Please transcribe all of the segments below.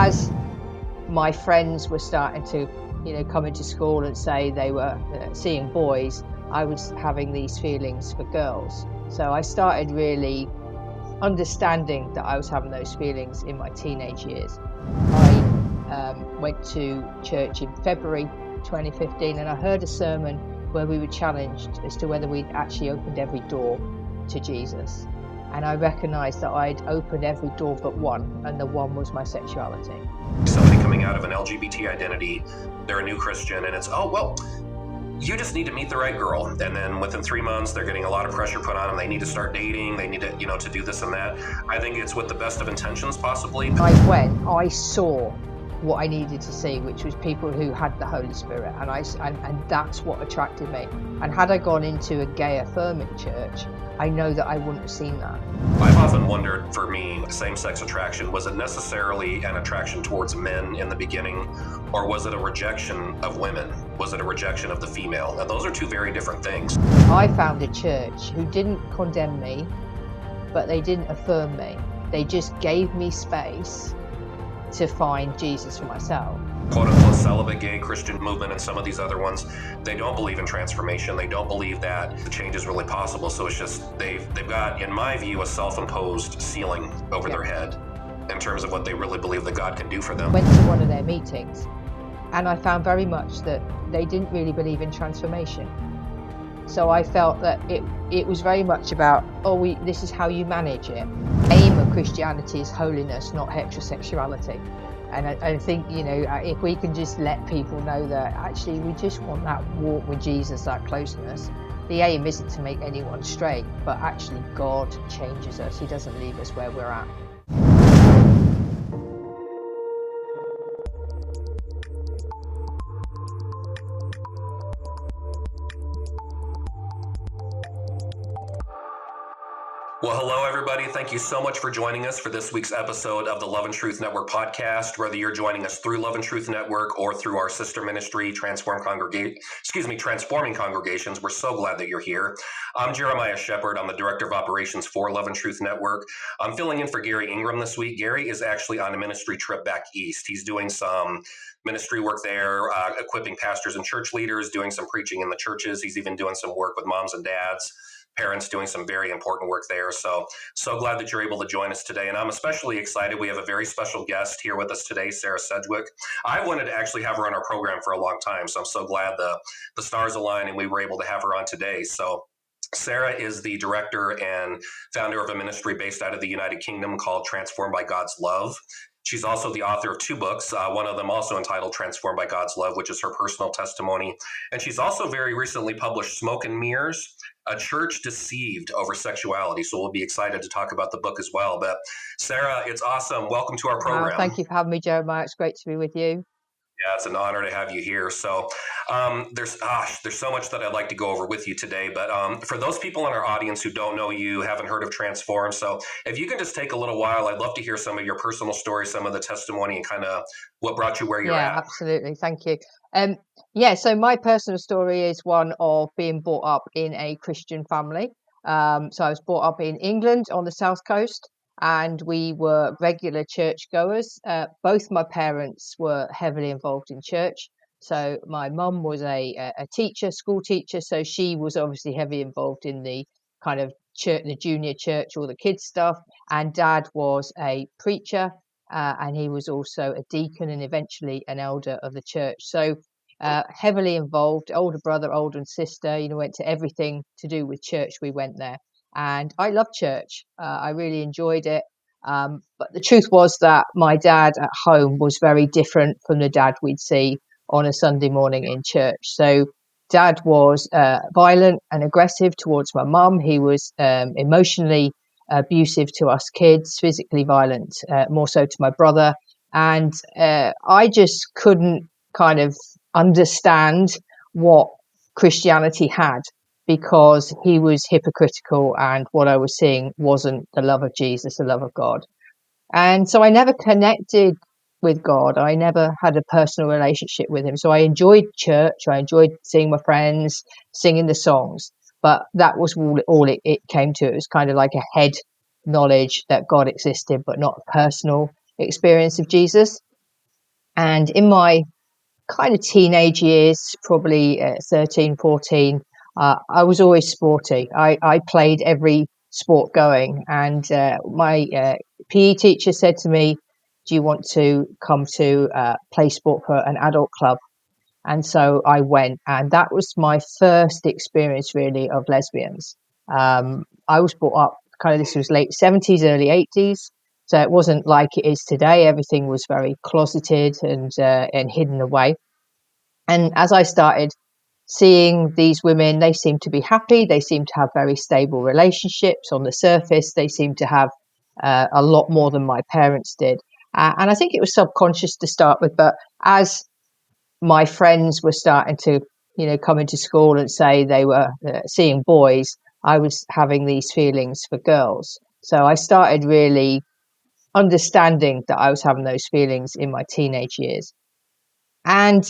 as my friends were starting to, come into school and say they were seeing boys, I was having these feelings for girls. So I started really understanding that I was having those feelings in my teenage years. I went to church in February 2015, and I heard a sermon where we were challenged as to whether we'd actually opened every door to Jesus. And I recognised that I'd opened every door but one, and the one was my sexuality. Somebody coming out of an LGBT identity, they're a new Christian, and it's, oh, well, you just need to meet the right girl. And then within 3 months, they're getting a lot of pressure put on them. They need to start dating. They need to, to do this and that. I think it's with the best of intentions, possibly. I saw what I needed to see, which was people who had the Holy Spirit, and that's what attracted me. And had I gone into a gay affirming church, I know that I wouldn't have seen that. I've often wondered, for me, same-sex attraction, was it necessarily an attraction towards men in the beginning, or was it a rejection of women? Was it a rejection of the female? Now, those are two very different things. I found a church who didn't condemn me, but they didn't affirm me. They just gave me space to find Jesus for myself. Quote-unquote celibate gay Christian movement and some of these other ones, they don't believe in transformation. They don't believe that the change is really possible. So it's just they've got, in my view, a self-imposed ceiling over their head in terms of what they really believe that God can do for them. Went to one of their meetings, and I found very much that they didn't really believe in transformation. So I felt that it was very much about, this is how you manage it. The aim of Christianity is holiness, not heterosexuality. And I think, if we can just let people know that actually we just want that walk with Jesus, that closeness. The aim isn't to make anyone straight, but actually God changes us. He doesn't leave us where we're at. Well, hello, everybody. Thank you so much for joining us for this week's episode of the Love and Truth Network podcast. Whether you're joining us through Love and Truth Network or through our sister ministry, Transforming Congregations, we're so glad that you're here. I'm Jeremiah Sheppard. I'm the Director of Operations for Love and Truth Network. I'm filling in for Gary Ingram this week. Gary is actually on a ministry trip back east. He's doing some ministry work there, equipping pastors and church leaders, doing some preaching in the churches. He's even doing some work with moms and dads, parents, doing some very important work there. So glad that you're able to join us today. And I'm especially excited. We have a very special guest here with us today, Sarah Sedgwick. I wanted to actually have her on our program for a long time. So I'm so glad the stars aligned and we were able to have her on today. So Sarah is the director and founder of a ministry based out of the United Kingdom called Transformed by God's Love. She's also the author of 2 books, one of them also entitled Transformed by God's Love, which is her personal testimony. And she's also very recently published Smoke and Mirrors, A Church Deceived Over Sexuality. So we'll be excited to talk about the book as well. But Sarah, it's awesome. Welcome to our program. Thank you for having me, Jeremiah. It's great to be with you. Yeah, it's an honor to have you here. So there's so much that I'd like to go over with you today. But for those people in our audience who don't know you, haven't heard of Transform, so if you can just take a little while, I'd love to hear some of your personal stories, some of the testimony, and kind of what brought you where you're at. Yeah, absolutely. Thank you. So my personal story is one of being brought up in a Christian family. So I was brought up in England on the south coast, and we were regular churchgoers. Both my parents were heavily involved in church. So my mum was a teacher, school teacher, so she was obviously heavily involved in the kind of church, the junior church, all the kids stuff. And Dad was a preacher, and he was also a deacon and eventually an elder of the church. So heavily involved, older brother, older sister, went to everything to do with church. We went there. And I loved church. I really enjoyed it. But the truth was that my dad at home was very different from the dad we'd see on a Sunday morning in church. So Dad was violent and aggressive towards my mum. He was emotionally abusive to us kids, physically violent, more so to my brother. And I just couldn't kind of understand what Christianity had, because he was hypocritical and what I was seeing wasn't the love of Jesus, the love of God. And so I never connected with God. I never had a personal relationship with him. So I enjoyed church. I enjoyed seeing my friends, singing the songs. But that was all it came to. It was kind of like a head knowledge that God existed, but not a personal experience of Jesus. And in my kind of teenage years, probably 13, 14, I was always sporty. I played every sport going. And my PE teacher said to me, do you want to come to play sport for an adult club? And so I went, and that was my first experience really of lesbians. I was brought up kind of, this was late 70s, early 80s. So it wasn't like it is today. Everything was very closeted and hidden away. And as I started seeing these women, they seemed to be happy. They seemed to have very stable relationships on the surface. They seemed to have a lot more than my parents did. And I think it was subconscious to start with, but as my friends were starting to, come into school and say they were seeing boys, I was having these feelings for girls. So I started really understanding that I was having those feelings in my teenage years. And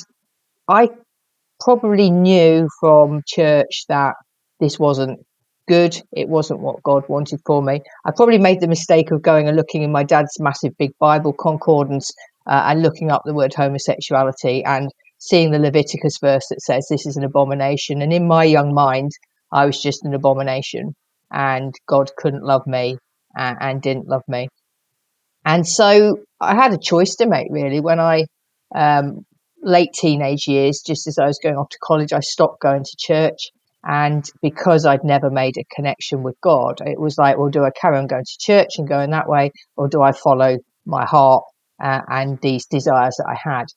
I probably knew from church that this wasn't good. It wasn't what God wanted for me. I probably made the mistake of going and looking in my dad's massive big Bible concordance and looking up the word homosexuality and seeing the Leviticus verse that says this is an abomination. And in my young mind, I was just an abomination, and God couldn't love me and didn't love me. And so I had a choice to make really when um, late teenage years, just as I was going off to college, I stopped going to church. And because I'd never made a connection with God, it was like, well, do I carry on going to church and going that way, or do I follow my heart and these desires that I had?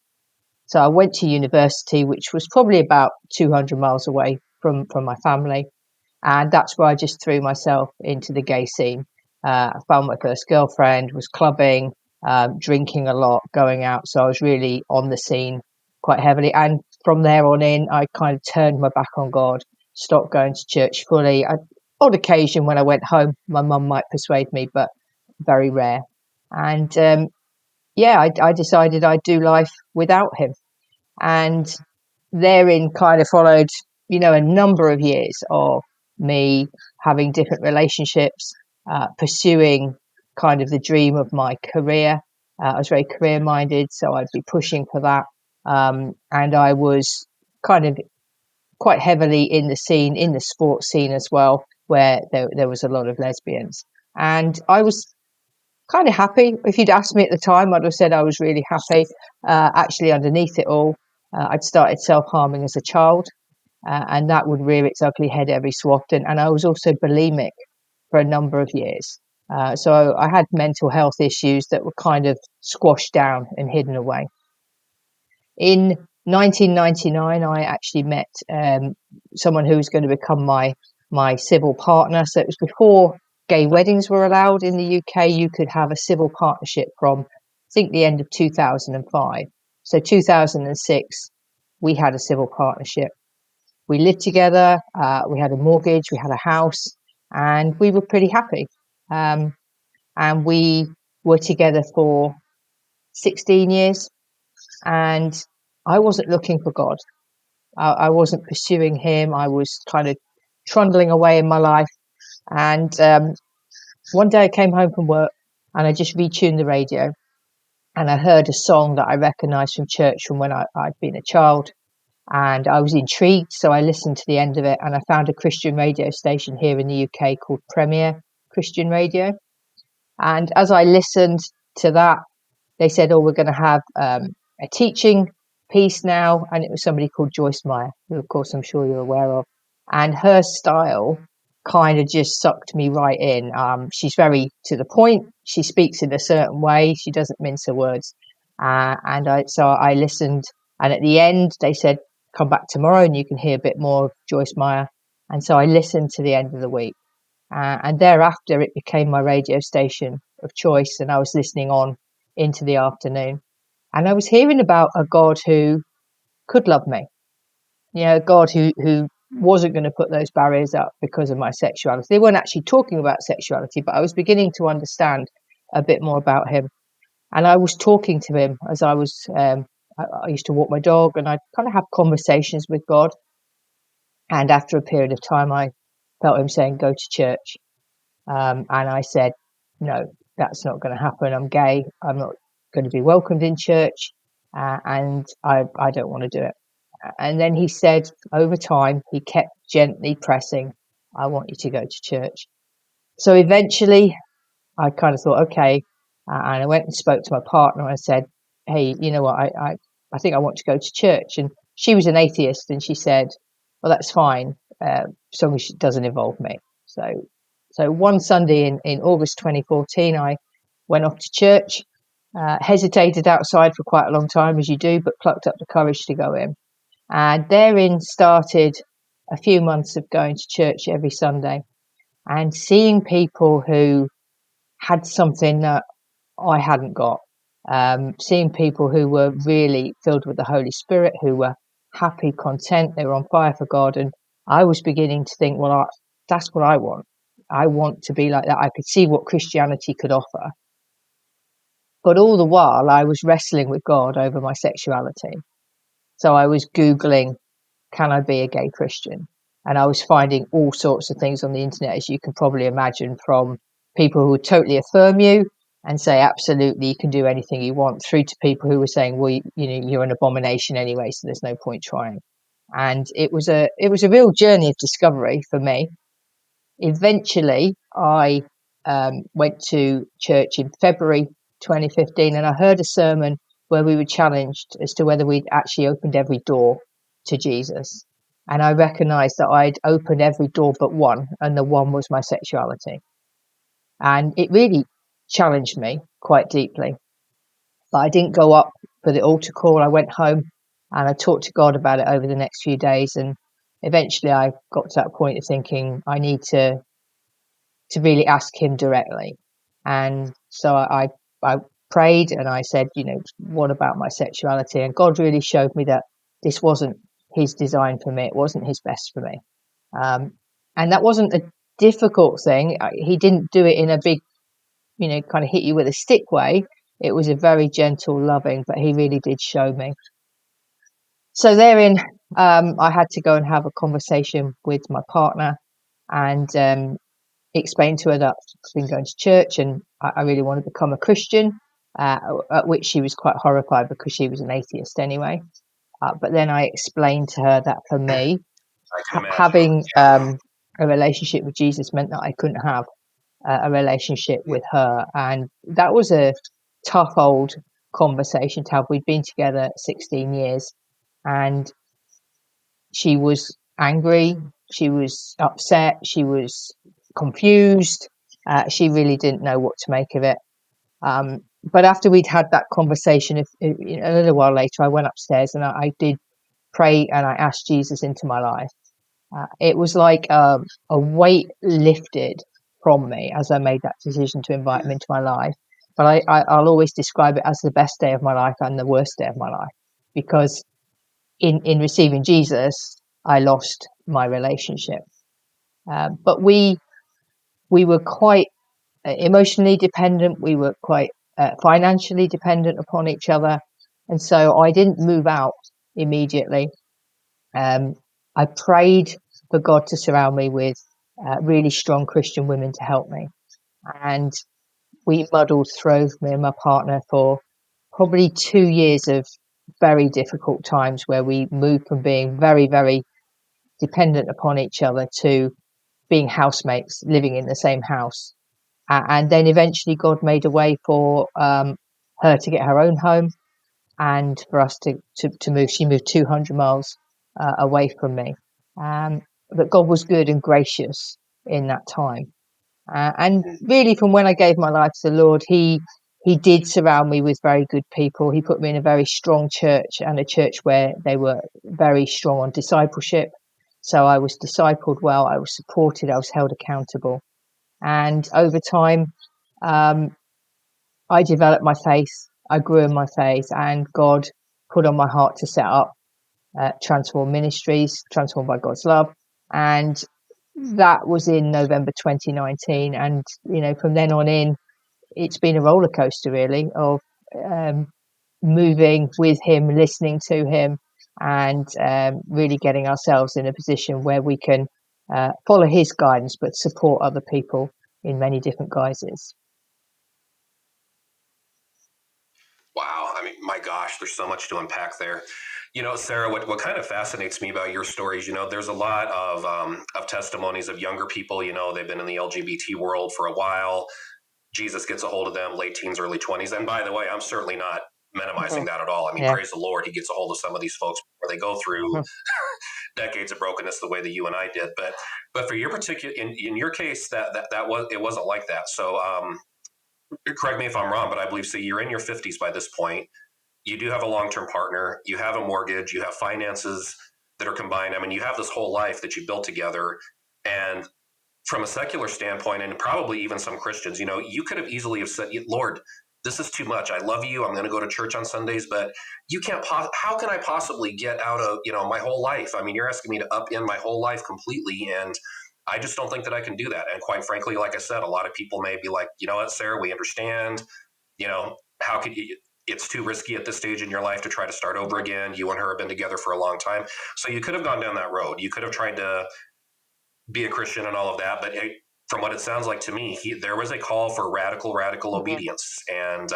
So I went to university, which was probably about 200 miles away from my family. And that's where I just threw myself into the gay scene. I found my first girlfriend, was clubbing, drinking a lot, going out. So I was really on the scene quite heavily. And from there on in, I kind of turned my back on God, stopped going to church fully. On occasion, when I went home, my mum might persuade me, but very rare. And I decided I'd do life without him. And therein kind of followed, a number of years of me having different relationships, pursuing kind of the dream of my career. I was very career minded, so I'd be pushing for that. And I was kind of quite heavily in the scene, in the sports scene as well, where there was a lot of lesbians. And I was kind of happy. If you'd asked me at the time, I'd have said I was really happy. Actually, underneath it all, I'd started self-harming as a child, and that would rear its ugly head every so often. And I was also bulimic for a number of years. So I had mental health issues that were kind of squashed down and hidden away. In 1999, I actually met someone who was going to become my civil partner. So it was before gay weddings were allowed in the UK. You could have a civil partnership from, I think, the end of 2005. So 2006, we had a civil partnership. We lived together. We had a mortgage. We had a house, and we were pretty happy. And we were together for 16 years. And I wasn't looking for God. I wasn't pursuing him. I was kind of trundling away in my life. And one day I came home from work and I just retuned the radio, and I heard a song that I recognized from church from when I'd been a child. And I was intrigued. So I listened to the end of it, and I found a Christian radio station here in the UK called Premier Christian Radio. And as I listened to that, they said, oh, we're going to have a teaching piece now. And it was somebody called Joyce Meyer, who, of course, I'm sure you're aware of. And her style kind of just sucked me right in. She's very to the point. She speaks in a certain way. She doesn't mince her words. So I listened. And at the end, they said, come back tomorrow and you can hear a bit more of Joyce Meyer. And so I listened to the end of the week. And thereafter, it became my radio station of choice. And I was listening on into the afternoon. And I was hearing about a God who could love me, a God who wasn't going to put those barriers up because of my sexuality. They weren't actually talking about sexuality, but I was beginning to understand a bit more about him. And I was talking to him as I was, I used to walk my dog, and I'd kind of have conversations with God. And after a period of time, I felt him saying, go to church. And I said, no, that's not going to happen. I'm gay. I'm not going to be welcomed in church. and I don't want to do it. And then he said, over time, he kept gently pressing, I want you to go to church. So eventually I kind of thought, okay. And I went and spoke to my partner and I said, hey, you know what? I think I want to go to church. And she was an atheist and she said, well, that's fine. So long as it doesn't involve me. So one Sunday in August 2014, I went off to church, hesitated outside for quite a long time, as you do, but plucked up the courage to go in. And therein started a few months of going to church every Sunday and seeing people who had something that I hadn't got. Seeing people who were really filled with the Holy Spirit, who were happy, content, they were on fire for God. And I was beginning to think, well, that's what I want. I want to be like that. I could see what Christianity could offer. But all the while, I was wrestling with God over my sexuality. So I was Googling, can I be a gay Christian? And I was finding all sorts of things on the internet, as you can probably imagine, from people who would totally affirm you and say, absolutely, you can do anything you want, through to people who were saying, well, you're an abomination anyway, so there's no point trying. And it was a real journey of discovery for me. Eventually, I went to church in February 2015, and I heard a sermon where we were challenged as to whether we'd actually opened every door to Jesus. And I recognized that I'd opened every door but one, and the one was my sexuality. And it really challenged me quite deeply. But I didn't go up for the altar call. I went home and I talked to God about it over the next few days. And eventually I got to that point of thinking I need to really ask him directly. And so I prayed and I said, what about my sexuality? And God really showed me that this wasn't his design for me. It wasn't his best for me. And that wasn't a difficult thing. He didn't do it in a big, kind of hit you with a stick way. It was a very gentle, loving, but he really did show me. So therein, I had to go and have a conversation with my partner and explained to her that I've been going to church and I really want to become a Christian, at which she was quite horrified because she was an atheist anyway. But then I explained to her that for me, having a relationship with Jesus meant that I couldn't have a relationship with her. And that was a tough old conversation to have. We'd been together 16 years and she was angry, she was upset, she was confused. She really didn't know what to make of it. But after we'd had that conversation, a little while later, I went upstairs and I did pray and I asked Jesus into my life. It was like a weight lifted from me as I made that decision to invite him into my life. But I'll always describe it as the best day of my life and the worst day of my life, because in receiving Jesus, I lost my relationship. But we were quite emotionally dependent. We were quite financially dependent upon each other. And so I didn't move out immediately. I prayed for God to surround me with really strong Christian women to help me. And we muddled through, me and my partner, for probably 2 years of very difficult times where we moved from being very, very dependent upon each other to being housemates, living in the same house. And then eventually God made a way for her to get her own home and for us to move. She moved 200 miles away from me. But God was good and gracious in that time. And really, from when I gave my life to the Lord, He did surround me with very good people. He put me in a very strong church, and a church where they were very strong on discipleship. So I was discipled well, I was supported, I was held accountable. And over time, I developed my faith, I grew in my faith, and God put on my heart to set up Transform Ministries, Transformed by God's Love. And that was in November 2019. And, from then on in, it's been a roller coaster, really, of moving with him, listening to him, and really getting ourselves in a position where we can follow his guidance, but support other people in many different guises. Wow. I mean, my gosh, there's so much to unpack there. Sarah, what kind of fascinates me about your stories, there's a lot of testimonies of younger people, they've been in the LGBT world for a while. Jesus gets a hold of them, late teens, early 20s. And by the way, I'm certainly not minimizing Mhm. that at all. I mean, Yeah. praise the Lord, he gets a hold of some of these folks where they go through Mhm. decades of brokenness the way that you and I did. But for your particular, in your case, that was, it wasn't like that. So correct me if I'm wrong, but I believe, so you're in your 50s by this point. You do have a long-term partner, you have a mortgage, you have finances that are combined. I mean, you have this whole life that you built together. And from a secular standpoint, and probably even some Christians, you could have easily have said, Lord, this is too much. I love you. I'm going to go to church on Sundays, but you can't, how can I possibly get out of, my whole life? I mean, you're asking me to upend my whole life completely. And I just don't think that I can do that. And quite frankly, like I said, a lot of people may be like, you know what, Sarah, we understand, how could you, it's too risky at this stage in your life to try to start over again. You and her have been together for a long time. So you could have gone down that road. You could have tried to be a Christian and all of that. But from what it sounds like to me, there was a call for radical Mhm. obedience. And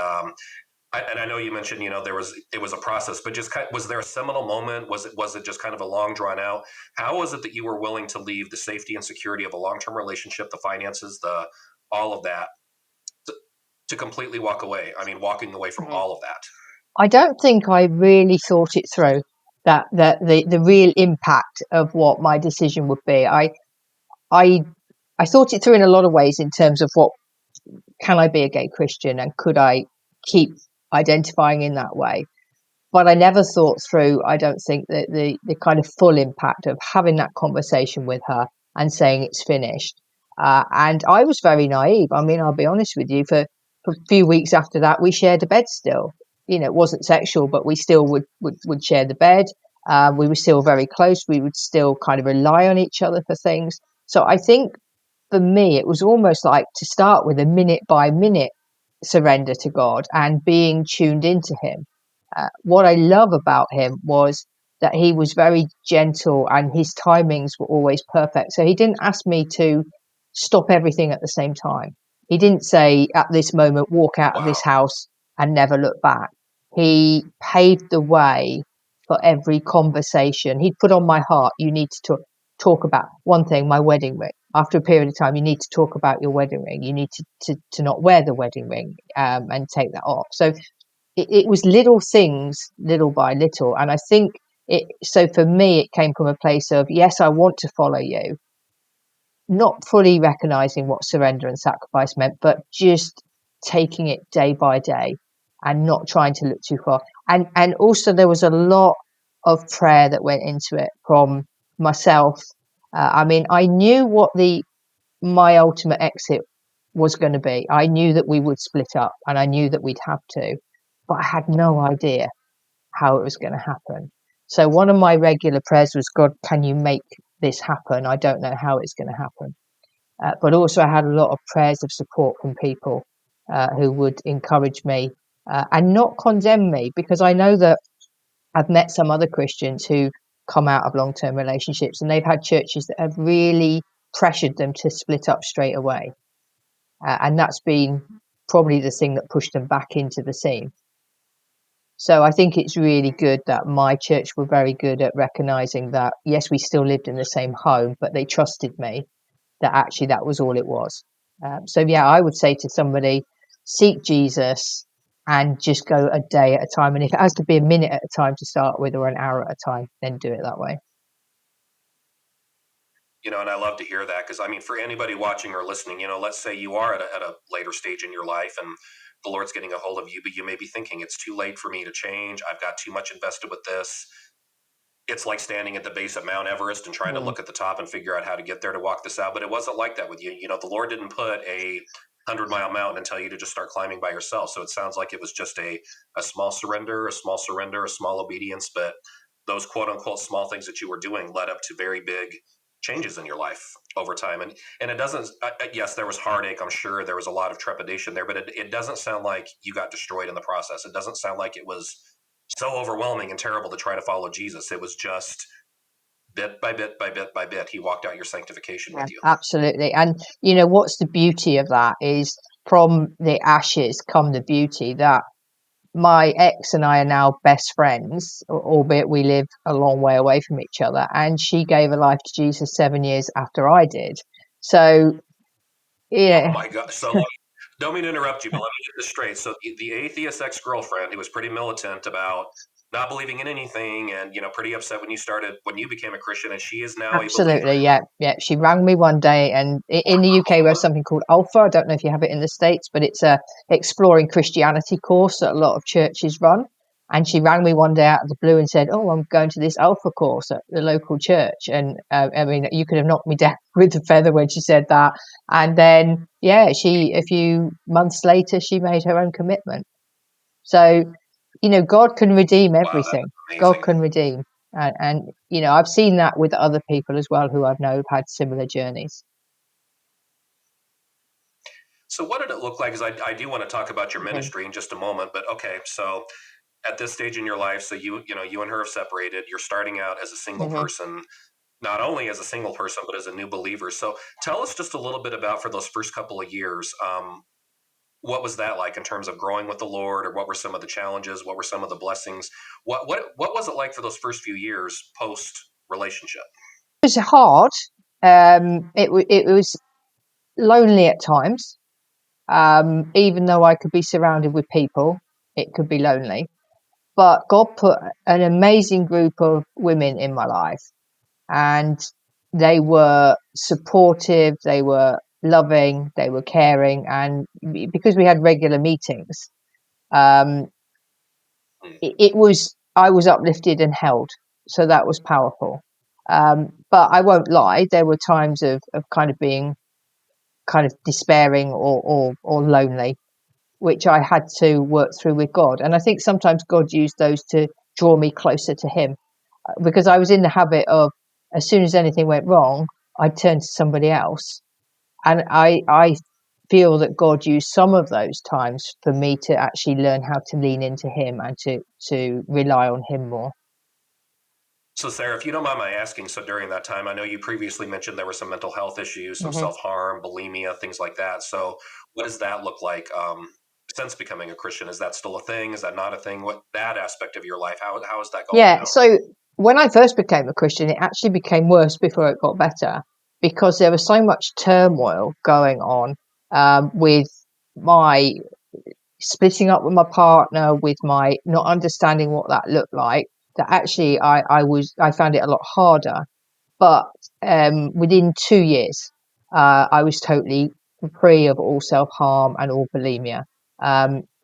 I know you mentioned, it was a process, but just was there a seminal moment? Was it just kind of a long drawn out? How was it that you were willing to leave the safety and security of a long term relationship, the finances, the all of that, to, to completely walk away? I mean, walking away from Mhm. all of that. I don't think I really thought it through, that the real impact of what my decision would be. I I thought it through in a lot of ways in terms of what can I be a gay Christian and could I keep identifying in that way. But I never thought through, I don't think, that the kind of full impact of having that conversation with her and saying it's finished. And I was very naive. I mean, I'll be honest with you, for a few weeks after that, we shared a bed still. It wasn't sexual, but we still would share the bed. We were still very close. We would still kind of rely on each other for things. So I think for me, it was almost like to start with a minute by minute surrender to God and being tuned into Him. What I love about him was that he was very gentle and his timings were always perfect. So he didn't ask me to stop everything at the same time. He didn't say, at this moment, walk out of this Wow. house and never look back. He paved the way for every conversation. He'd put on my heart, you need to talk about one thing, my wedding ring. After a period of time, you need to talk about your wedding ring. You need to not wear the wedding ring and take that off. So it was little things, little by little. And I think so for me, it came from a place of, yes, I want to follow you, not fully recognizing what surrender and sacrifice meant, but just taking it day by day and not trying to look too far. And also there was a lot of prayer that went into it from myself. I mean, I knew what my ultimate exit was going to be. I knew that we would split up and I knew that we'd have to, but I had no idea how it was going to happen. So one of my regular prayers was, God, can you make this happen? I don't know how it's going to happen. But also, I had a lot of prayers of support from people who would encourage me and not condemn me, because I know that I've met some other Christians who come out of long term relationships and they've had churches that have really pressured them to split up straight away. And that's been probably the thing that pushed them back into the scene. So I think it's really good that my church were very good at recognizing that, yes, we still lived in the same home, but they trusted me that actually that was all it was. So, yeah, I would say to somebody, seek Jesus and just go a day at a time. And if it has to be a minute at a time to start with or an hour at a time, then do it that way. And I love to hear that, because I mean, for anybody watching or listening, let's say you are at a later stage in your life and the Lord's getting a hold of you, but you may be thinking it's too late for me to change. I've got too much invested with this. It's like standing at the base of Mount Everest and trying to Mm. look at the top and figure out how to get there to walk this out. But it wasn't like that with you. The Lord didn't put a 100-mile mountain and tell you to just start climbing by yourself. So it sounds like it was just a small surrender, a small obedience. But those quote unquote small things that you were doing led up to very big changes in your life over time. And it doesn't, yes, there was heartache. I'm sure there was a lot of trepidation there, but it doesn't sound like you got destroyed in the process. It doesn't sound like it was so overwhelming and terrible to try to follow Jesus. It was just bit by bit by bit by bit. He walked out your sanctification Yeah, with you. absolutely. And what's the beauty of that is from the ashes come the beauty, that my ex and I are now best friends, albeit we live a long way away from each other. And she gave her life to Jesus 7 years after I did. So, Oh yeah, my God. So don't mean to interrupt you, but let me get this straight. So the atheist ex-girlfriend who was pretty militant about not believing in anything and, pretty upset when you became a Christian, and she is now a believer. absolutely. Yeah. Yeah. She rang me one day, and in the UK, we have something called Alpha. I don't know if you have it in the States, but it's a exploring Christianity course that a lot of churches run. And she rang me one day out of the blue and said, "Oh, I'm going to this Alpha course at the local church." And I mean, you could have knocked me down with a feather when she said that. And then, yeah, a few months later, she made her own commitment. So, God can redeem Wow, that's everything. God amazing. can redeem. And I've seen that with other people as well who I know have had similar journeys. So what did it look like? Because I do want to talk about your Mhm, ministry in just a moment, but okay, so at this stage in your life, so you and her have separated. You're starting out as a single mhm. person, not only as a single person, but as a new believer. So tell us just a little bit about for those first couple of years. What was that like in terms of growing with the Lord, or what were some of the challenges? What were some of the blessings? What was it like for those first few years post relationship? It was hard. It was lonely at times. Even though I could be surrounded with people, it could be lonely. But God put an amazing group of women in my life, and they were supportive, they were loving, they were caring, and because we had regular meetings, um, Hmm. it was I was uplifted and held, so that was powerful. But I won't lie, there were times of kind of being kind of despairing or lonely, which I had to work through with God. And I think sometimes God used those to draw me closer to Him, because I was in the habit of, as soon as anything went wrong, I'd turn to somebody else. And I feel that God used some of those times for me to actually learn how to lean into Him and to rely on Him more. So, Sarah, if you don't mind my asking, so during that time, I know you previously mentioned there were some mental health issues, some Hmm. self harm, bulimia, things like that. So, what does that look like since becoming a Christian? Is that still a thing? Is that not a thing? What that aspect of your life? How is that going Yeah. now? So when I first became a Christian, it actually became worse before it got better, because there was so much turmoil going on, with my splitting up with my partner, with my not understanding what that looked like, that actually I found it a lot harder. But within 2 years, I was totally free of all self harm and all bulimia.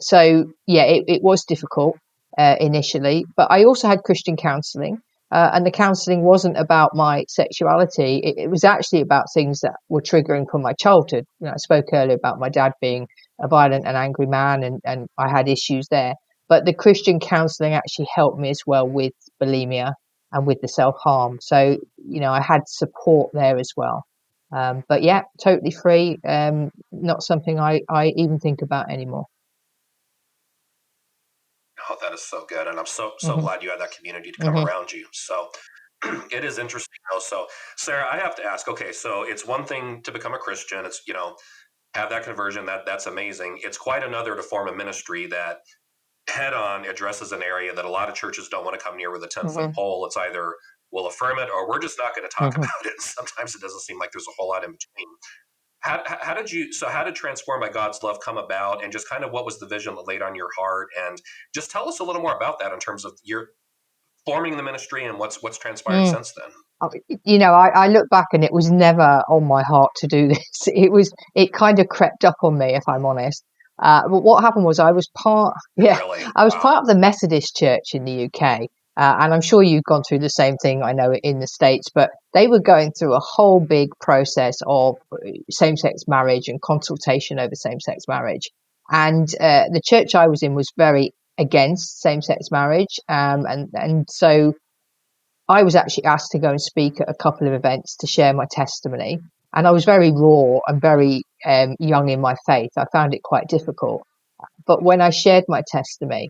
So yeah, it was difficult initially, but I also had Christian counselling. And the counselling wasn't about my sexuality. It was actually about things that were triggering from my childhood. I spoke earlier about my dad being a violent and angry man, and I had issues there. But the Christian counselling actually helped me as well with bulimia and with the self harm. So, I had support there as well. But yeah, totally free. Not something I even think about anymore. Oh, that is so good, and I'm so Hmm. glad you had that community to come Hmm. around you. So, it is interesting though. So, Sarah, I have to ask. Okay, so it's one thing to become a Christian. It's have that conversion. That's amazing. It's quite another to form a ministry that head on addresses an area that a lot of churches don't want to come near with a 10-foot Hmm. pole. It's either we'll affirm it or we're just not going to talk Hmm. about it. Sometimes it doesn't seem like there's a whole lot in between. How did Transform by God's Love come about, and just kind of what was the vision that laid on your heart? And just tell us a little more about that in terms of your forming the ministry and what's transpired Mm. since then. I look back and it was never on my heart to do this. It kind of crept up on me, if I'm honest. But what happened was yeah, Really? I was Wow. part of the Methodist Church in the UK. And I'm sure you've gone through the same thing, I know, in the States, but they were going through a whole big process of same sex marriage and consultation over same sex marriage. And the church I was in was very against same sex marriage. And so I was actually asked to go and speak at a couple of events to share my testimony. And I was very raw and very young in my faith. I found it quite difficult. But when I shared my testimony,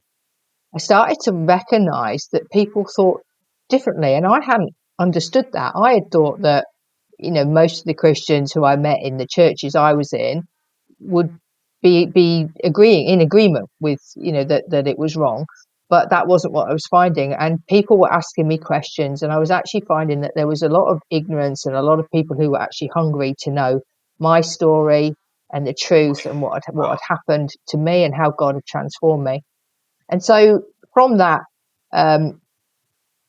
I started to recognize that people thought differently. And I hadn't understood that. I had thought that, most of the Christians who I met in the churches I was in would be agreeing in agreement with, that it was wrong. But that wasn't what I was finding, and people were asking me questions, and I was actually finding that there was a lot of ignorance and a lot of people who were actually hungry to know my story and the truth and what Wow. had happened to me and how God had transformed me. And so from that, um,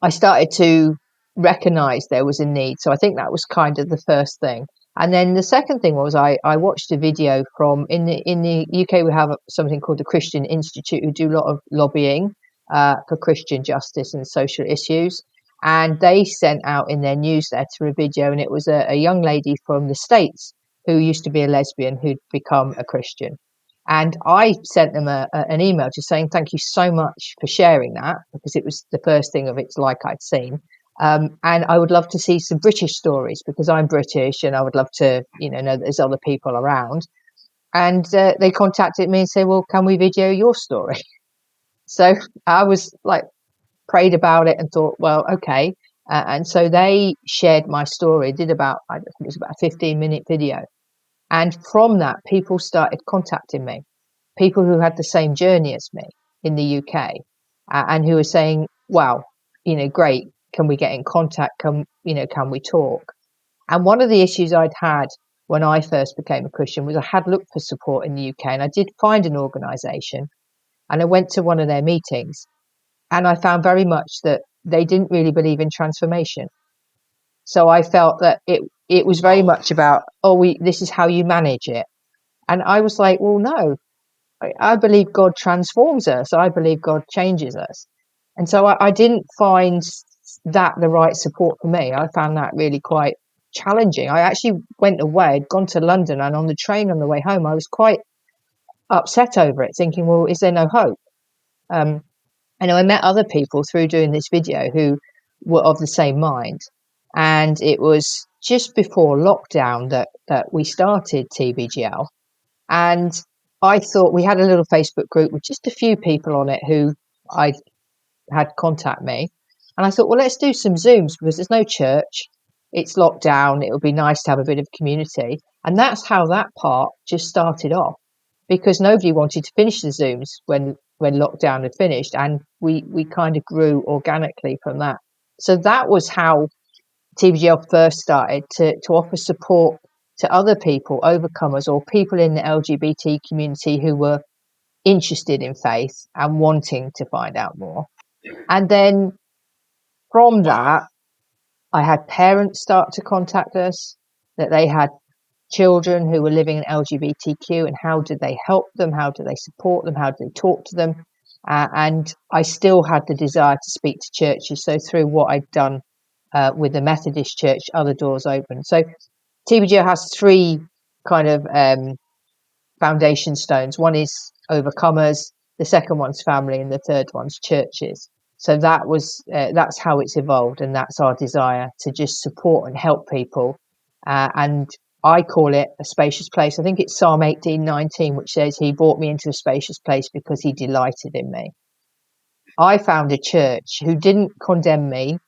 I started to recognize there was a need. So I think that was kind of the first thing. And then the second thing was I watched a video from in the UK. We have something called the Christian Institute, who do a lot of lobbying for Christian justice and social issues. And they sent out in their newsletter a video, and it was a young lady from the States who used to be a lesbian who'd become a Christian. And I sent them an email just saying, thank you so much for sharing that, because it was the first thing of its like I'd seen. And I would love to see some British stories, because I'm British and I would love to, know that there's other people around. And they contacted me and said, well, can we video your story? So I was like, prayed about it and thought, well, okay. And so they shared my story, did about, I think it was about a 15-minute video. And from that, people started contacting me, people who had the same journey as me in the UK, and who were saying, wow, great. Can we get in contact? Can we talk? And one of the issues I'd had when I first became a Christian was I had looked for support in the UK, and I did find an organization, and I went to one of their meetings, and I found very much that they didn't really believe in transformation. So I felt that it was very Oh, much about, oh, this is how you manage it. And I was like, well, no, I believe God transforms us. I believe God changes us. And so I didn't find that the right support for me. I found that really quite challenging. I actually went away, I'd gone to London, and on the train on the way home, I was quite upset over it, thinking, well, is there no hope? Um, and I met other people through doing this video who were of the same mind. And it was just before lockdown that we started TBGL. And I thought, we had a little Facebook group with just a few people on it who I had contact me. And I thought, well, let's do some Zooms, because there's no church. It's locked down. It would be nice to have a bit of community. And that's how that part just started off, because nobody wanted to finish the Zooms when lockdown had finished. And we kind of grew organically from that. So that was how TBGL first started, to offer support to other people, overcomers, or people in the LGBT community who were interested in faith and wanting to find out more. And then from wow. that, I had parents start to contact us, that they had children who were living in LGBTQ, and how did they help them? How do they support them? How do they talk to them? And I still had the desire to speak to churches. So through what I'd done with the Methodist Church, other doors open. So TBGO has three kind of foundation stones. One is overcomers, the second one's family, and the third one's churches. So that's how it's evolved, and that's our desire to just support and help people. And I call it a spacious place. I think it's Psalm 18:19, which says, "He brought me into a spacious place because He delighted in me." I found a church who didn't condemn me,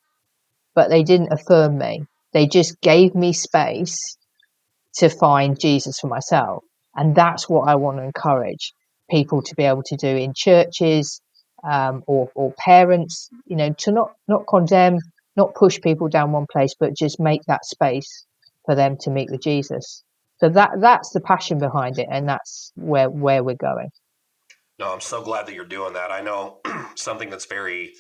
but they didn't affirm me. They just gave me space to find Jesus for myself. And that's what I want to encourage people to be able to do in churches, or parents, to not condemn, not push people down one place, but just make that space for them to meet with Jesus. So that's the passion behind it, and that's where we're going. No, I'm so glad that you're doing that. I know something that's very,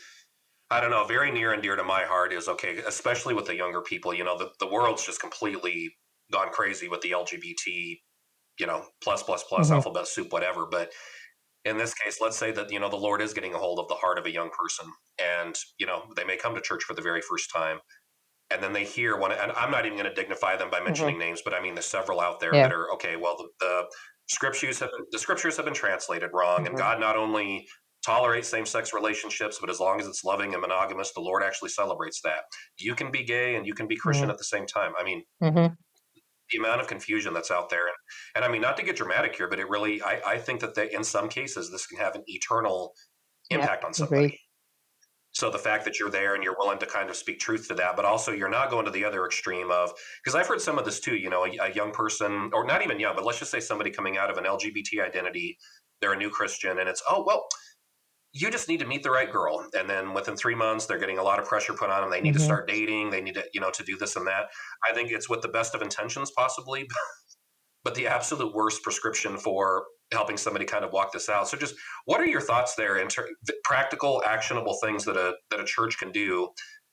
I don't know, very near and dear to my heart is okay, especially with the younger people. The world's just completely gone crazy with the LGBT, plus, plus, plus, Hmm. alphabet soup, whatever. But in this case, let's say that, the Lord is getting a hold of the heart of a young person, and, they may come to church for the very first time. And then they hear one, and I'm not even going to dignify them by Hmm. mentioning names, but I mean, there's several out there Yeah. that are okay. Well, the scriptures have been translated wrong, and Hmm. God not only tolerates same-sex relationships, but as long as it's loving and monogamous, the Lord actually celebrates that. You can be gay and you can be Christian Hmm. at the same time. I mean, Hmm. the amount of confusion that's out there, and I mean, not to get dramatic here, but it really, I think that in some cases this can have an eternal Yeah. impact on somebody. Agreed. So the fact that you're there and you're willing to kind of speak truth to that, but also you're not going to the other extreme of, because I've heard some of this too, a young person, or not even young, but let's just say somebody coming out of an LGBT identity, they're a new Christian, and it's, oh, well, you just need to meet the right girl. And then within 3 months, they're getting a lot of pressure put on them. They need to Hmm. start dating. They need to, to do this and that. I think it's with the best of intentions, possibly, but the absolute worst prescription for helping somebody kind of walk this out. So, just what are your thoughts there in practical, actionable things that a church can do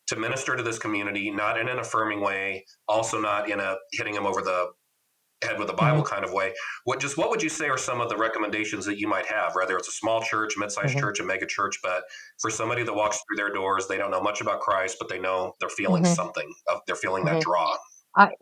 to minister to this community, not in an affirming way, also not in a hitting them over the head with a Bible Hmm. kind of way? What would you say are some of the recommendations that you might have? Whether it's a small church, mid-sized Hmm. church, a mega church, but for somebody that walks through their doors, they don't know much about Christ, but they know they're feeling Hmm. something. They're feeling that Hmm. draw.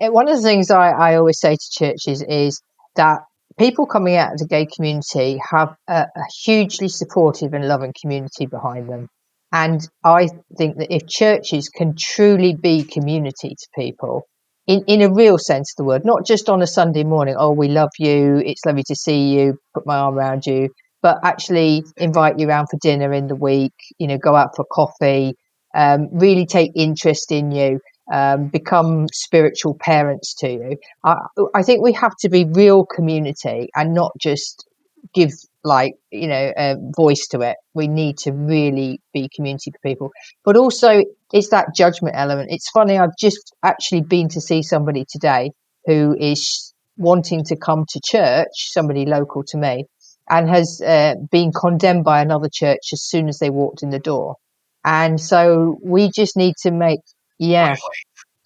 One of the things I always say to churches is that people coming out of the gay community have a hugely supportive and loving community behind them. And I think that if churches can truly be community to people, in a real sense of the word, not just on a Sunday morning, oh, we love you, it's lovely to see you, put my arm around you, but actually invite you around for dinner in the week, go out for coffee, really take interest in you, become spiritual parents to you. I, I think we have to be real community and not just give a voice to it. We need to really be community for people, but also it's that judgment element. It's funny, I've just actually been to see somebody today who is wanting to come to church, somebody local to me, and has been condemned by another church as soon as they walked in the door. And so we just need to make, yeah, Really?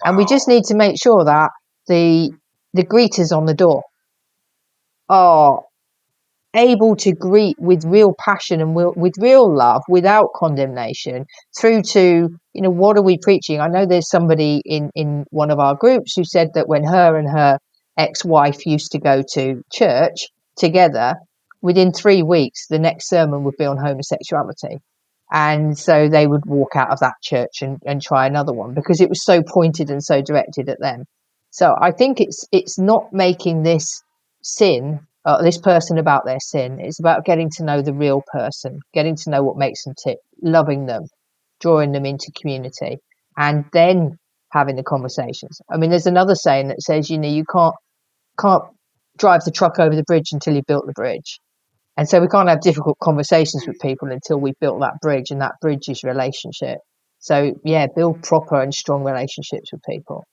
and we just Wow. need to make sure that the the greeters on the door are able to greet with real passion and with real love without condemnation, through to, what are we preaching? I know there's somebody in one of our groups who said that when her and her ex-wife used to go to church together, within 3 weeks the next sermon would be on homosexuality, and so they would walk out of that church and try another one because it was so pointed and so directed at them. So I think it's not making this person about their sin. It's about getting to know the real person, getting to know what makes them tick, loving them, drawing them into community, and then having the conversations. I mean, there's another saying that says, you can't drive the truck over the bridge until you built the bridge. And so we can't have difficult conversations with people until we've built that bridge, and that bridge is relationship. So yeah, build proper and strong relationships with people.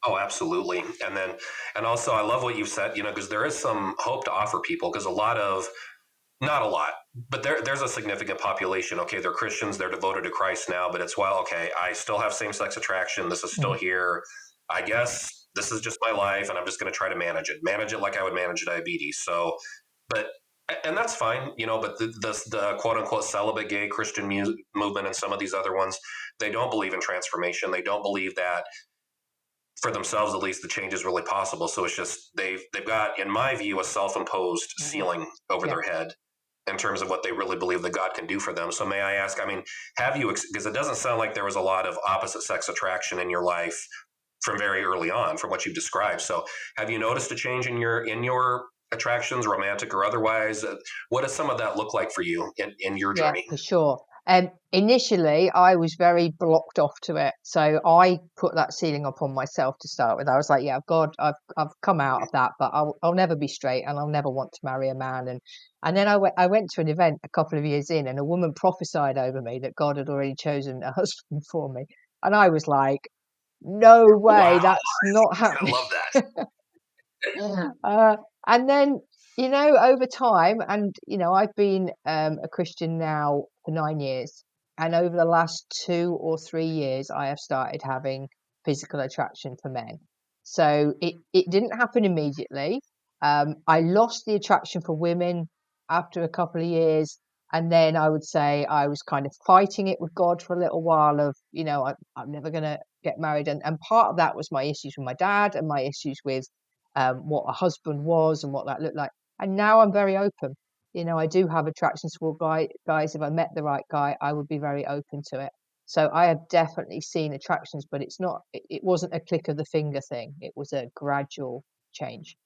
Oh, absolutely. And also, I love what you've said, because there is some hope to offer people, because not a lot, but there's a significant population. Okay, they're Christians, they're devoted to Christ now, but it's, well, okay, I still have same sex attraction. This is still Mm. here. I guess this is just my life, and I'm just going to try to manage it like I would manage diabetes. So, but and that's fine, but the quote unquote celibate gay Christian movement and some of these other ones, they don't believe in transformation. They don't believe that for themselves, at least, the change is really possible. So it's just they've got, in my view, a self-imposed Mhm. ceiling over Yeah. their head in terms of what they really believe that God can do for them. So may I ask, I mean, have you, because it doesn't sound like there was a lot of opposite sex attraction in your life from very early on from what you've described. So have you noticed a change in your attractions, romantic or otherwise? What does some of that look like for you in your Yeah, journey? for sure. Initially, I was very blocked off to it, so I put that ceiling up on myself to start with. I was like, "Yeah, God, I've come out of that, but I'll never be straight, and I'll never want to marry a man." And then I went to an event a couple of years in, and a woman prophesied over me that God had already chosen a husband for me, and I was like, "No way, Wow, that's not I happening." love that. Uh, and then, over time, and I've been a Christian now for 9 years, and over the last 2 or 3 years, I have started having physical attraction for men. So it didn't happen immediately. I lost the attraction for women after a couple of years, and then I would say I was kind of fighting it with God for a little while. Of I'm never gonna get married, and part of that was my issues with my dad and my issues with what a husband was and what that looked like. And now I'm very open. I do have attractions toward guys. If I met the right guy, I would be very open to it. So I have definitely seen attractions, but it wasn't a click of the finger thing. It was a gradual change.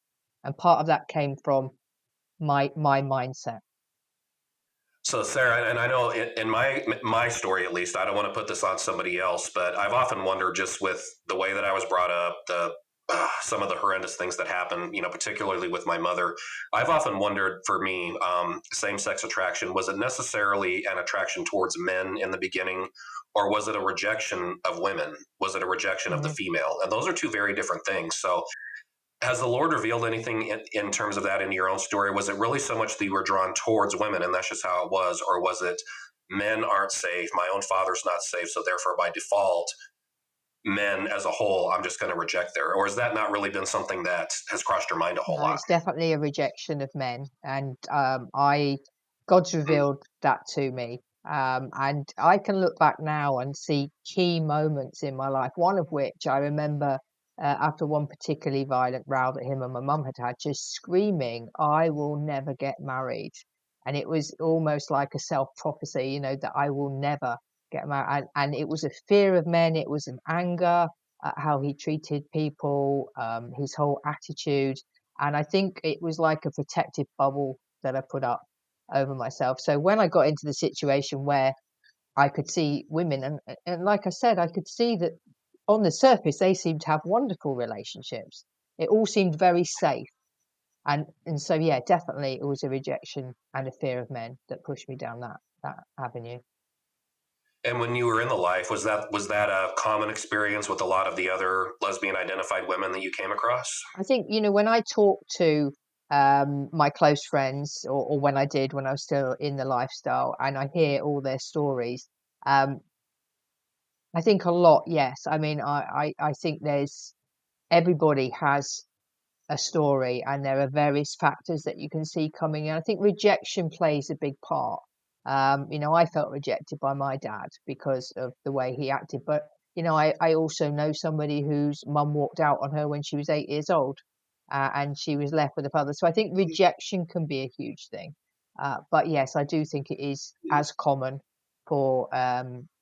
And part of that came from my mindset. So Sarah, and I know in my story at least, I don't want to put this on somebody else, but I've often wondered just with the way that I was brought up, the some of the horrendous things that happen, particularly with my mother. I've often wondered for me, same-sex attraction, was it necessarily an attraction towards men in the beginning, or was it a rejection of women? Was it a rejection of the Mhm. female? And those are two very different things. So has the Lord revealed anything in terms of that in your own story? Was it really so much that you were drawn towards women and that's just how it was? Or was it men aren't safe, my own father's not safe, so therefore by default, men as a whole, I'm just going to reject there? Or has that not really been something that has crossed your mind a whole No, lot? it's definitely a rejection of men, and God's Hmm. revealed that to me. And I can look back now and see key moments in my life. One of which I remember after one particularly violent row that him and my mum had had, just screaming, "I will never get married," and it was almost like a self prophecy, that I will never get married. And it was a fear of men. It was an anger at how he treated people, his whole attitude, and I think it was like a protective bubble that I put up over myself. So when I got into the situation where I could see women, and like I said, I could see that on the surface they seemed to have wonderful relationships. It all seemed very safe. And so yeah, definitely it was a rejection and a fear of men that pushed me down that avenue. And when you were in the life, was that a common experience with a lot of the other lesbian identified women that you came across? I think, when I talk to my close friends, or when I did when I was still in the lifestyle, and I hear all their stories, um, I think a lot, yes. I mean, I think there's everybody has a story, and there are various factors that you can see coming in. I think rejection plays a big part. I felt rejected by my dad because of the way he acted, but I also know somebody whose mum walked out on her when she was 8 years old, and she was left with a father. So I think rejection can be a huge thing. But yes, I do think it is as common for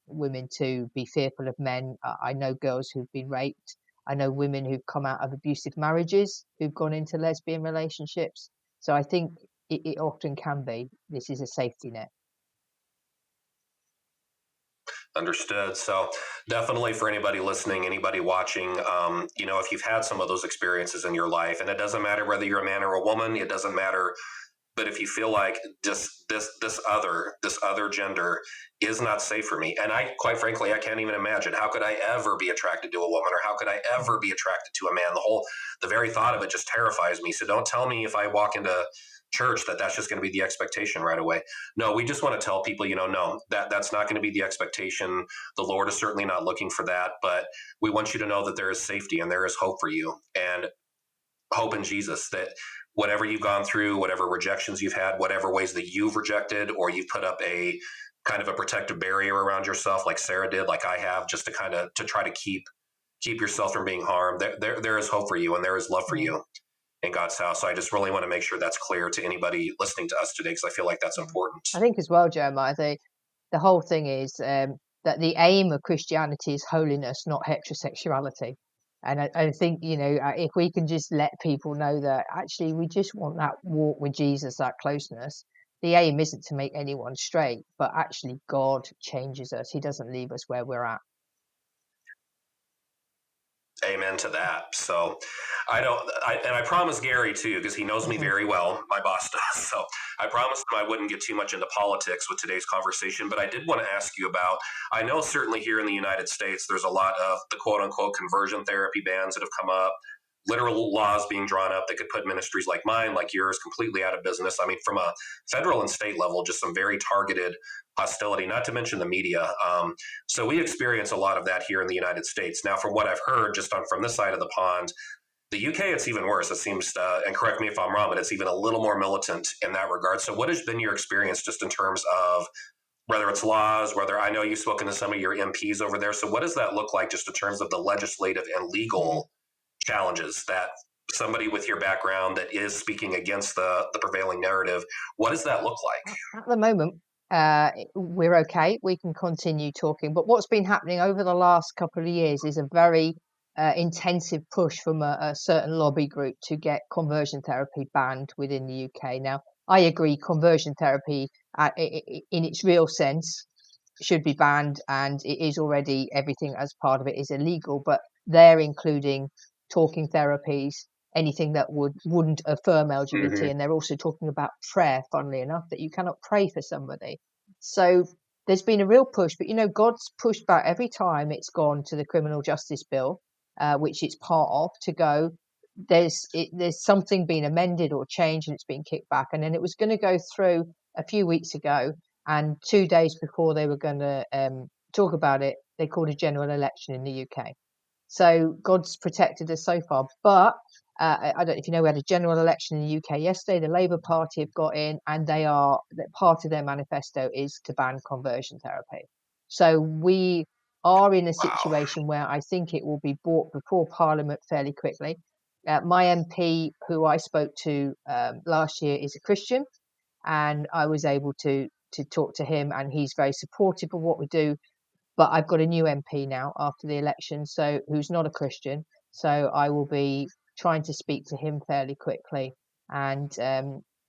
women to be fearful of men. I know girls who've been raped. I know women who've come out of abusive marriages who've gone into lesbian relationships. So I think it often can be. This is a safety net. Understood. So, definitely for anybody listening, anybody watching, if you've had some of those experiences in your life, and it doesn't matter whether you're a man or a woman, it doesn't matter. But if you feel like just this other gender is not safe for me, and I quite frankly I can't even imagine how could I ever be attracted to a woman, or how could I ever Mhm. be attracted to a man? The very thought of it just terrifies me. So don't tell me if I walk into church that's just going to be the expectation right away. No, we just want to tell people, no, that's not going to be the expectation. The Lord is certainly not looking for that, but we want you to know that there is safety and there is hope for you, and hope in Jesus, that whatever you've gone through, whatever rejections you've had, whatever ways that you've rejected, or you've put up a kind of a protective barrier around yourself, like Sarah did, like I have, just to kind of to try to keep yourself from being harmed. There is hope for you, and there is love for Mm, you in God's house. So I just really want to make sure that's clear to anybody listening to us today, because I feel like that's mm. important. I think as well, Jeremiah, the whole thing is that the aim of Christianity is holiness, not heterosexuality. And I think, if we can just let people know that actually we just want that walk with Jesus, that closeness, the aim isn't to make anyone straight, but actually God changes us. He doesn't leave us where we're at. Amen to that. So and I promised Gary too, because he knows me Mhm. very well. My boss does. So I promised him I wouldn't get too much into politics with today's conversation, but I did want to ask you about, I know certainly here in the United States, there's a lot of the quote unquote conversion therapy bans that have come up, literal laws being drawn up that could put ministries like mine, like yours, completely out of business. I mean, from a federal and state level, just some very targeted hostility, not to mention the media. So we experience a lot of that here in the United States. Now, from what I've heard, just from this side of the pond, the UK, it's even worse. It seems, and correct me if I'm wrong, but it's even a little more militant in that regard. So, what has been your experience just in terms of whether it's laws, whether I know you've spoken to some of your MPs over there. So, what does that look like just in terms of the legislative and Mhm. legal challenges that somebody with your background that is speaking against the prevailing narrative, what does that look like? At the moment, we're okay. We can continue talking. But what's been happening over the last couple of years is a very intensive push from a certain lobby group to get conversion therapy banned within the UK. Now, I agree, conversion therapy in its real sense should be banned, and it is already, everything as part of it is illegal, but they're including talking therapies, anything that wouldn't affirm LGBT, Mhm. and they're also talking about prayer, funnily enough, that you cannot pray for somebody. So there's been a real push, but God's pushed back every time it's gone to the criminal justice bill, which it's part of, to go, there's something being amended or changed, and it's been kicked back. And then it was going to go through a few weeks ago, and 2 days before they were going to talk about it, they called a general election in the UK. So God's protected us so far. But I don't know if you know, we had a general election in the UK yesterday. The Labour Party have got in, and part of their manifesto is to ban conversion therapy. So we are in a Wow. situation where I think it will be brought before Parliament fairly quickly. My MP, who I spoke to last year, is a Christian, and I was able to talk to him, and he's very supportive of what we do. But I've got a new MP now after the election, so who's not a Christian. So I will be trying to speak to him fairly quickly, and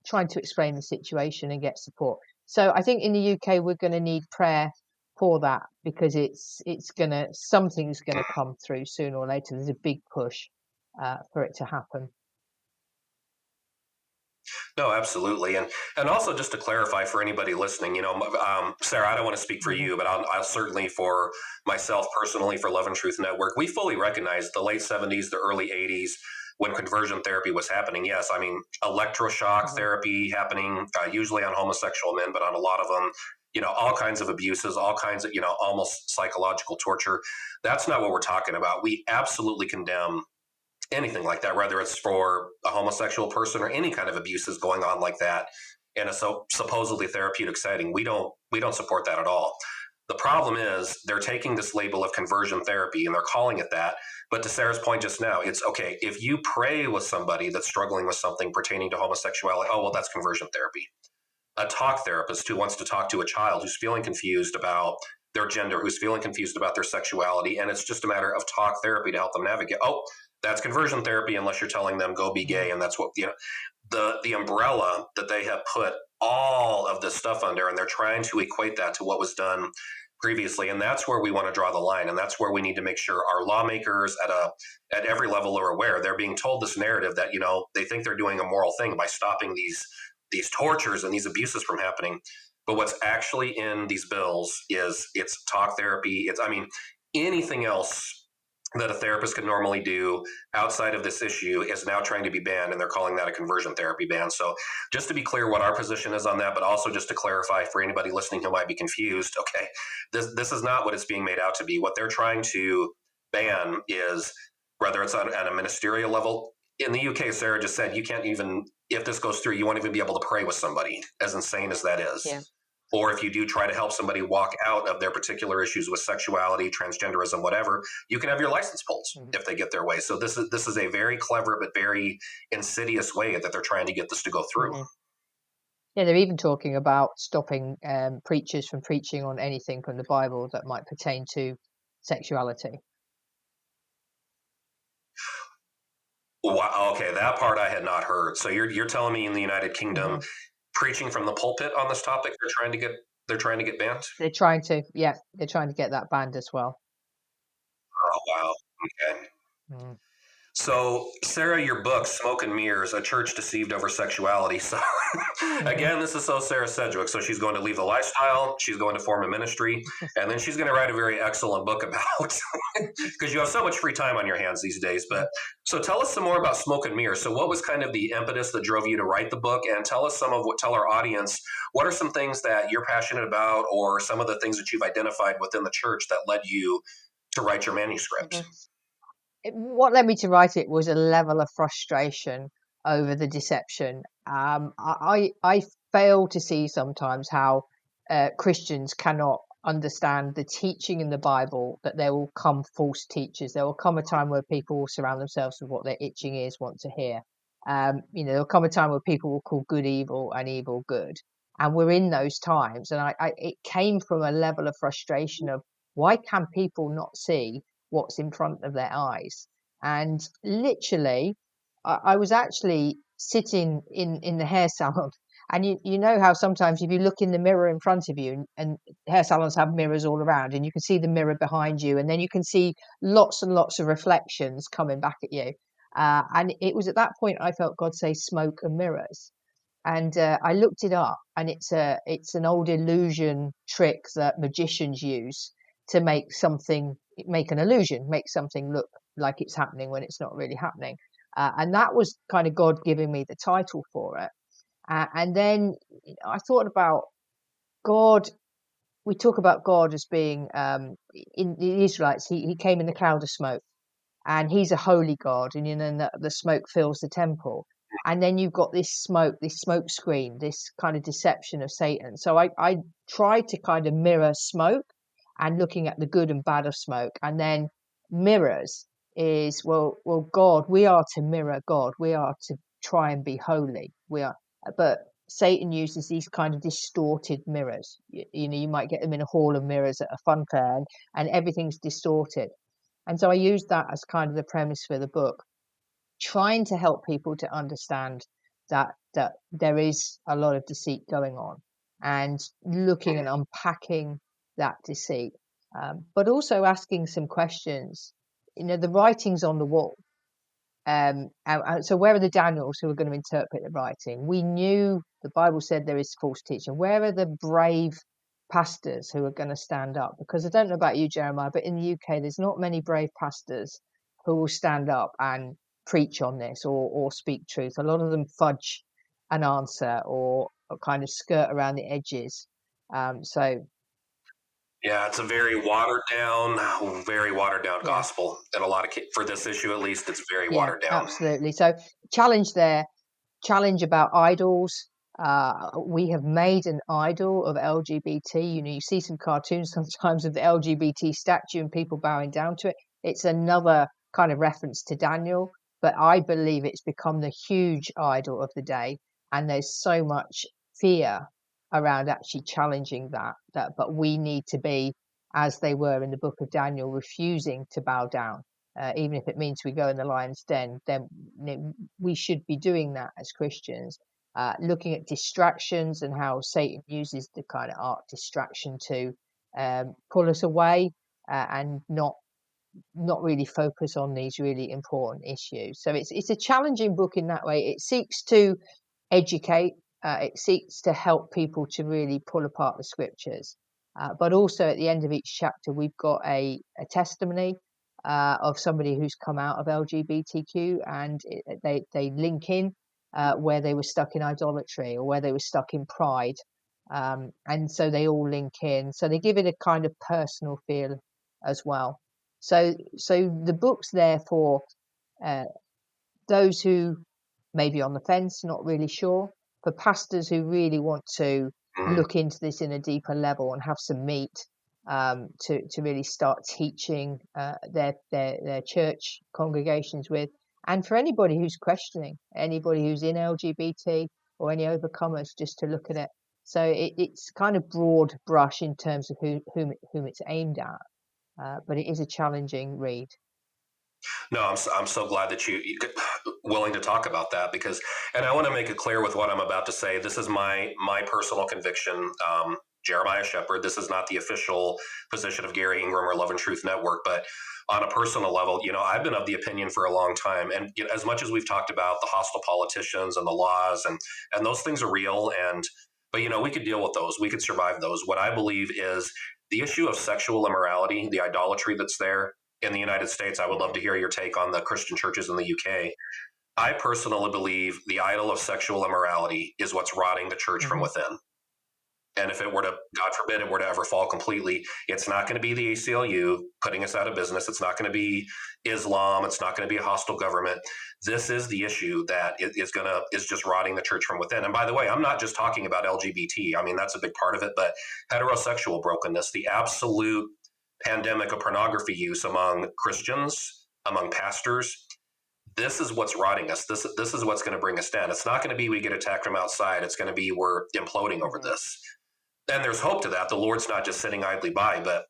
trying to explain the situation and get support. So I think in the UK we're going to need prayer for that, because something's gonna come through sooner or later. There's a big push for it to happen. No, absolutely, and also just to clarify for anybody listening, Sarah, I don't want to speak for Hmm. you, but I'll certainly for myself personally, for Love and Truth Network, we fully recognize the late '70s, the early '80s when conversion therapy was happening. Yes, I mean electroshock Hmm. therapy happening, usually on homosexual men, but on a lot of them. All kinds of abuses, all kinds of, almost psychological torture. That's not what we're talking about. We absolutely condemn anything like that, whether it's for a homosexual person or any kind of abuses going on like that in a supposedly therapeutic setting. We don't support that at all. The problem is they're taking this label of conversion therapy and they're calling it that. But to Sarah's point just now, it's okay if you pray with somebody that's struggling with something pertaining to homosexuality. Oh, well, that's conversion therapy. A talk therapist who wants to talk to a child who's feeling confused about their gender, who's feeling confused about their sexuality, and it's just a matter of talk therapy to help them navigate. Oh, that's conversion therapy, unless you're telling them go be gay, and that's what the umbrella that they have put all of this stuff under, and they're trying to equate that to what was done previously, and that's where we want to draw the line, and that's where we need to make sure our lawmakers at every level are aware. They're being told this narrative that they think they're doing a moral thing by stopping these tortures and these abuses from happening. But what's actually in these bills is it's talk therapy. Anything else that a therapist could normally do outside of this issue is now trying to be banned, and they're calling that a conversion therapy ban. So just to be clear what our position is on that, but also just to clarify for anybody listening who might be confused, okay, this is not what it's being made out to be. What they're trying to ban is, whether it's at a ministerial level, in the UK, Sarah just said you can't even, if this goes through, you won't even be able to pray with somebody, as insane as that is. Yeah. Or if you do try to help somebody walk out of their particular issues with sexuality, transgenderism, whatever, you can have your license pulled Mhm. if they get their way. So this is a very clever but very insidious way that they're trying to get this to go through. Mhm. Yeah, they're even talking about stopping preachers from preaching on anything from the Bible that might pertain to sexuality. Wow, okay, that part I had not heard. So you're telling me in the United Kingdom, Hmm. preaching from the pulpit on this topic, they're trying to get banned? They're trying to get that banned as well. Oh wow. Okay. Mm. So, Sarah, your book, Smoke and Mirrors, A Church Deceived Over Sexuality. So, Hmm. again, this is so Sarah Sedgwick. So, she's going to leave the lifestyle, she's going to form a ministry, and then she's going to write a very excellent book about, because you have so much free time on your hands these days. But so, tell us some more about Smoke and Mirrors. So, what was kind of the impetus that drove you to write the book? And tell our audience, what are some things that you're passionate about, or some of the things that you've identified within the church that led you to write your manuscript? Hmm. What led me to write it was a level of frustration over the deception. I fail to see sometimes how Christians cannot understand the teaching in the Bible, that there will come false teachers. There will come a time where people will surround themselves with what their itching ears want to hear. There'll come a time where people will call good evil and evil good. And we're in those times. And it came from a level of frustration of, why can people not see what's in front of their eyes? And literally, I was actually sitting in the hair salon, And you know how sometimes if you look in the mirror in front of you, and hair salons have mirrors all around, and you can see the mirror behind you, and then you can see lots and lots of reflections coming back at you. And it was at that point I felt God say smoke and mirrors. And I looked it up, and it's an old illusion trick that magicians use to make an illusion, make something look like it's happening when it's not really happening. And that was kind of God giving me the title for it. And then I thought about God. We talk about God as being in the Israelites. He came in the cloud of smoke, and he's a holy God, and the smoke fills the temple. And then you've got this smoke screen, this kind of deception of Satan. So I tried to kind of mirror smoke and looking at the good and bad of smoke. And then mirrors is, well, God, we are to mirror God. We are to try and be holy. But Satan uses these kind of distorted mirrors. You might get them in a hall of mirrors at a fun fair, and everything's distorted. And so I used that as kind of the premise for the book, trying to help people to understand that there is a lot of deceit going on, and looking and unpacking that deceit, but also asking some questions. The writing's on the wall. So where are the Daniels who are going to interpret the writing? We knew the Bible said there is false teaching. Where are the brave pastors who are going to stand up? Because I don't know about you, Jeremiah, but in the UK, there's not many brave pastors who will stand up and preach on this or speak truth. A lot of them fudge an answer or kind of skirt around the edges. So Yeah, it's a very watered down yeah. gospel. And a lot of, for this issue at least, it's very Yeah, watered down. absolutely. So challenge there, challenge about idols. We have made an idol of LGBT. You see some cartoons sometimes of the LGBT statue and people bowing down to it. It's another kind of reference to Daniel, but I believe it's become the huge idol of the day. And there's so much fear around actually challenging that, but we need to be, as they were in the book of Daniel, refusing to bow down. Even if it means we go in the lion's den, then we should be doing that as Christians. Looking at distractions and how Satan uses the kind of art distraction to pull us away, and not really focus on these really important issues. So it's a challenging book in that way. It seeks to educate. It seeks to help people to really pull apart the scriptures. But also at the end of each chapter, we've got a testimony of somebody who's come out of LGBTQ, and they link in where they were stuck in idolatry or where they were stuck in pride. And so they all link in. So they give it a kind of personal feel as well. So the book's there for those who may be on the fence, not really sure, for pastors who really want to look into this in a deeper level and have some meat, to really start teaching their church congregations with, and for anybody who's questioning, anybody who's in LGBT or any overcomers, just to look at it. So it's kind of broad brush in terms of whom it's aimed at, but it is a challenging read. No, I'm so glad that you willing to talk about that, because, and I want to make it clear with what I'm about to say. This is my personal conviction. Jeremiah Sheppard. This is not the official position of Gary Ingram or Love and Truth Network, but on a personal level, I've been of the opinion for a long time. And as much as we've talked about the hostile politicians and the laws, and those things are real, but we could deal with those. We could survive those. What I believe is the issue of sexual immorality, the idolatry that's there in the United States. I would love to hear your take on the Christian churches in the UK. I personally believe the idol of sexual immorality is what's rotting the church from within. And if it were to, God forbid, it were to ever fall completely, it's not going to be the ACLU putting us out of business. It's not going to be Islam. It's not going to be a hostile government. This is the issue that is just rotting the church from within. And by the way, I'm not just talking about LGBT. I mean, that's a big part of it, but heterosexual brokenness, the absolute pandemic of pornography use among Christians, among pastors. This is what's rotting us. This is what's going to bring us down. It's not going to be we get attacked from outside. It's going to be we're imploding over this. And there's hope to that. The Lord's not just sitting idly by, but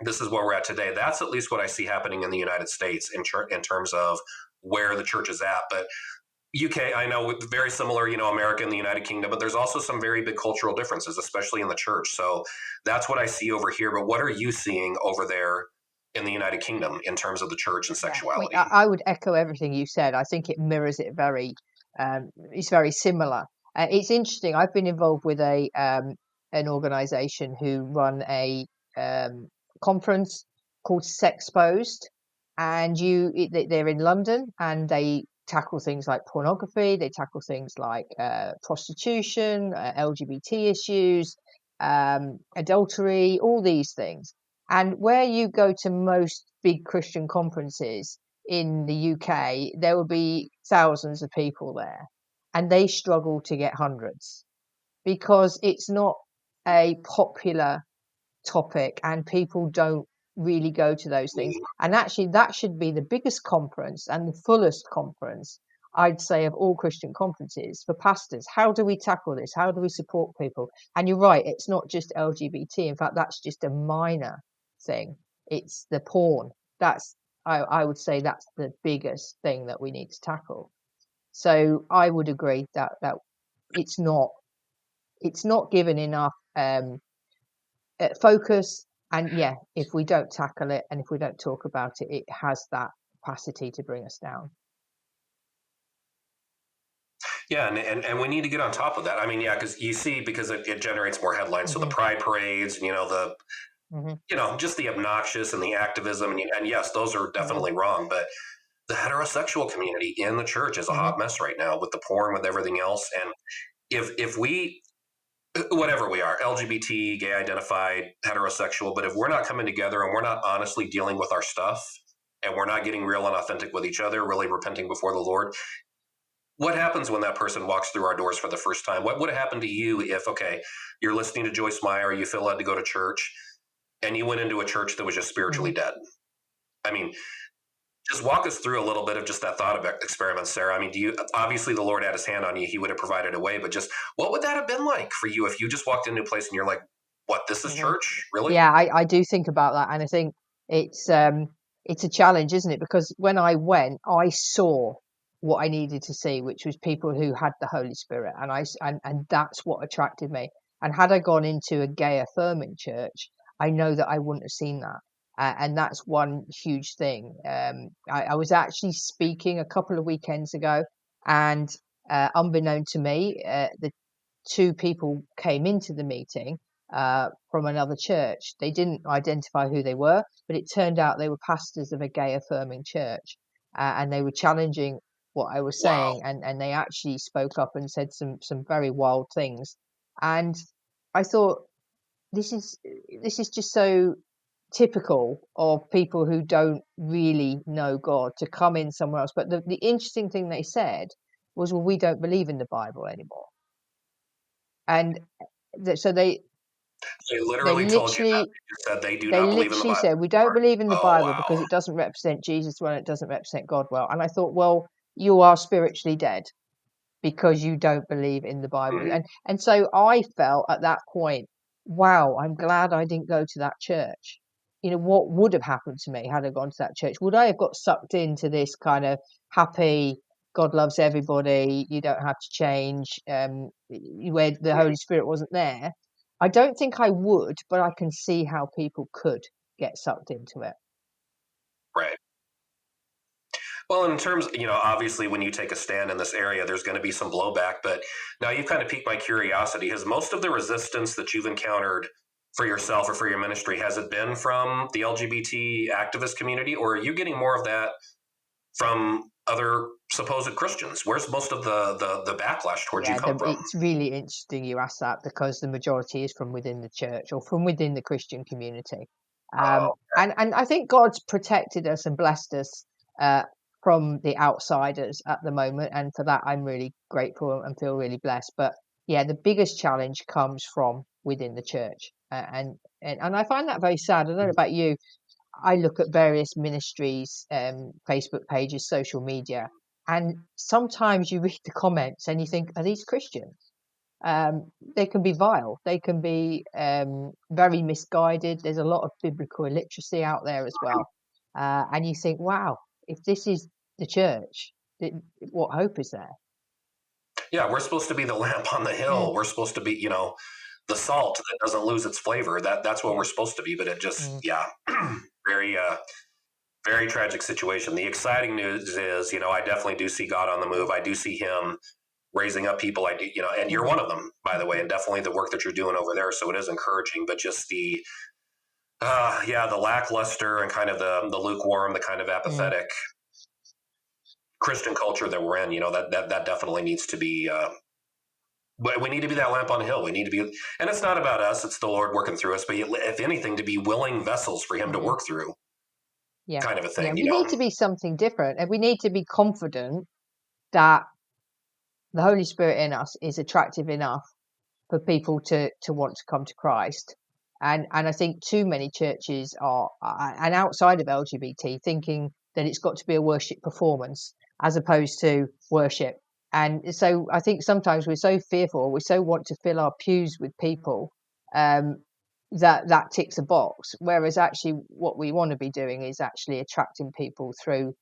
this is where we're at today. That's at least what I see happening in the United States in terms of where the church is at. But UK, I know, very similar, America and the United Kingdom, but there's also some very big cultural differences, especially in the church. So that's what I see over here. But what are you seeing over there in the United Kingdom in terms of the church and Yeah, I mean, sexuality? I would echo everything you said. I think it mirrors it it's very similar. It's interesting. I've been involved with an organisation who run a um, conference called Sexposed, and they're in London, and they tackle things like pornography. They tackle things like prostitution, LGBT issues, adultery, all these things. And where you go to most big Christian conferences in the UK, there will be thousands of people there, and they struggle to get hundreds because it's not a popular topic and people don't really go to those things. And actually, that should be the biggest conference and the fullest conference, I'd say, of all Christian conferences for pastors. How do we tackle this? How do we support people? And you're right, it's not just LGBT. In fact, that's just a minor thing. It's the porn. I would say that's the biggest thing that we need to tackle. So I would agree that it's not it's not given enough focus. And yeah, if we don't tackle it and if we don't talk about it, it has that capacity to bring us down. Yeah, and we need to get on top of that. I mean, yeah, because it generates more headlines. So the Hmm. pride parades, Hmm. just the obnoxious and the activism, and yes, those are Hmm. definitely wrong. But the heterosexual community in the church is a Hmm. hot mess right now with the porn, with everything else. And if we, whatever we are, LGBT, gay identified, heterosexual, but if we're not coming together and we're not honestly dealing with our stuff and we're not getting real and authentic with each other, really repenting before the Lord, what happens when that person walks through our doors for the first time? What would have happened to you if, okay, you're listening to Joyce Meyer, you feel led to go to church, and you went into a church that was just spiritually Hmm. dead? I mean, just walk us through a little bit of just that thought experiment, Sarah. I mean, obviously the Lord had his hand on you, he would have provided a way, but just what would that have been like for you if you just walked into a place and you're like, what, this is Hmm. church? Really? Yeah, I do think about that, and I think it's um it's a challenge, isn't it? Because when I went, I saw what I needed to see, which was people who had the Holy Spirit, and and that's what attracted me. And had I gone into a gay affirming church, I know that I wouldn't have seen that. And that's one huge thing. I was actually speaking a couple of weekends ago, and unbeknown to me, the two people came into the meeting from another church. They didn't identify who they were, but it turned out they were pastors of a gay affirming church, and they were challenging what I was Wow. saying, and they actually spoke up and said some very wild things. And I thought this is just so typical of people who don't really know God to come in somewhere else. But the interesting thing they said was, well, we don't believe in the Bible anymore. And so They they literally told you that. literally They just said they do they not believe in the literally Bible said, we don't anymore. believe in the Oh, Bible wow. because it doesn't represent Jesus well, it doesn't represent God well. And I thought, well, you are spiritually dead because you don't believe in the Bible. Mhm. And so I felt at that point, wow, I'm glad I didn't go to that church. You know, what would have happened to me had I gone to that church? Would I have got sucked into this kind of happy, God loves everybody, you don't have to change, where the Holy Spirit wasn't there? I don't think I would, but I can see how people could get sucked into it. Right. Well, in terms, obviously when you take a stand in this area, there's going to be some blowback. But now you've kind of piqued my curiosity. Has most of the resistance that you've encountered for yourself or for your ministry, has it been from the LGBT activist community, or are you getting more of that from other supposed Christians? Where's most of the backlash towards you Yeah, come from? it's really interesting you ask that because the majority is from within the church or from within the Christian community. Oh, And I think God's protected us and blessed us uh, from the outsiders at the moment. And for that, I'm really grateful and feel really blessed. But yeah, the biggest challenge comes from within the church. And I find that very sad. I don't know about you. I look at various ministries, Facebook pages, social media, and sometimes you read the comments and you think, are these Christians? They can be vile. They can be very misguided. There's a lot of biblical illiteracy out there as well. And you think, wow, if this is the church, what hope is there? Yeah, we're supposed to be the lamp on the hill. Mm, We're supposed to be, the salt that doesn't lose its flavor. That's what we're yeah. supposed to be. But it just, Mm, yeah, very, very tragic situation. The exciting news is, I definitely do see God on the move. I do see Him raising up people. I do, and you're mm, one of them, by the way, and definitely the work that you're doing over there. So it is encouraging. But just the lackluster and kind of the lukewarm, the kind of mm, apathetic Christian culture that we're in, that definitely needs to be. But we need to be that lamp on the hill. We need to be, and it's not about us; it's the Lord working through us. But if anything, to be willing vessels for Him to mhm. work through, Yeah. kind of a Yeah. thing. We need to be something different, and we need to be confident that the Holy Spirit in us is attractive enough for people to want to come to Christ. And I think too many churches are, and outside of LGBT, thinking that it's got to be a worship performance as opposed to worship. And so I think sometimes we're so fearful, we so want to fill our pews with people, um, that ticks a box. Whereas actually, what we want to be doing is actually attracting people through,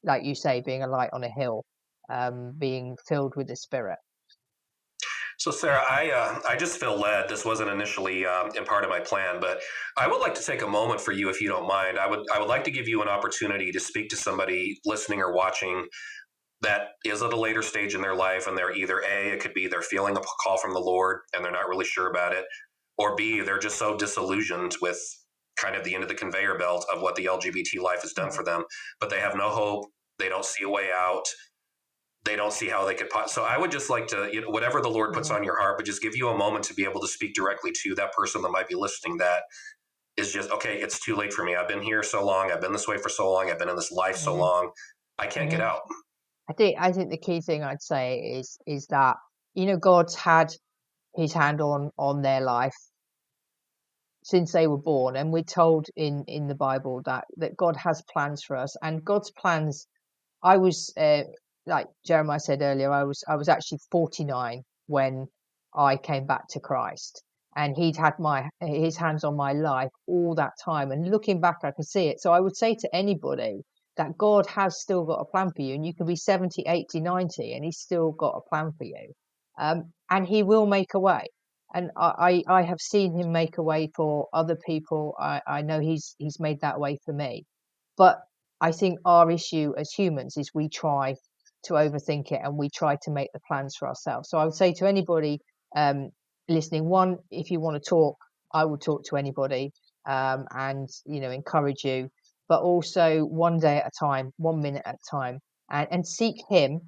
like you say, being a light on a hill, being filled with the Spirit. So, Sarah, I just feel led. This wasn't initially in part of my plan, but I would like to take a moment for you, if you don't mind. I would like to give you an opportunity to speak to somebody listening or watching that is at a later stage in their life, and they're either it could be they're feeling a call from the Lord and they're not really sure about it, or B, they're just so disillusioned with kind of the end of the conveyor belt of what the LGBT life has done Mm, for them, but they have no hope. They don't see a way out. They don't see how they could. So I would just like to, whatever the Lord puts mhm, on your heart, but just give you a moment to be able to speak directly to that person that might be listening. That is just okay. It's too late for me. I've been here so long. I've been this way for so long. I've been in this life so mhm, long. I can't get mhm. out. I think the key thing I'd say is that God's had His hand on their life since they were born, and we're told in the Bible that God has plans for us, and God's plans. I was like Jeremiah said earlier, I was actually 49 when I came back to Christ, and He'd had His hands on my life all that time. And looking back, I can see it. So I would say to anybody that God has still got a plan for you, and you can be 70, 80, 90, and He's still got a plan for you, and He will make a way. And I have seen Him make a way for other people. I know He's made that way for me. But I think our issue as humans is we try to overthink it and we try to make the plans for ourselves. So I would say to anybody um, listening, one, if you want to talk, I will talk to anybody, and encourage you, but also one day at a time, 1 minute at a time, and seek Him.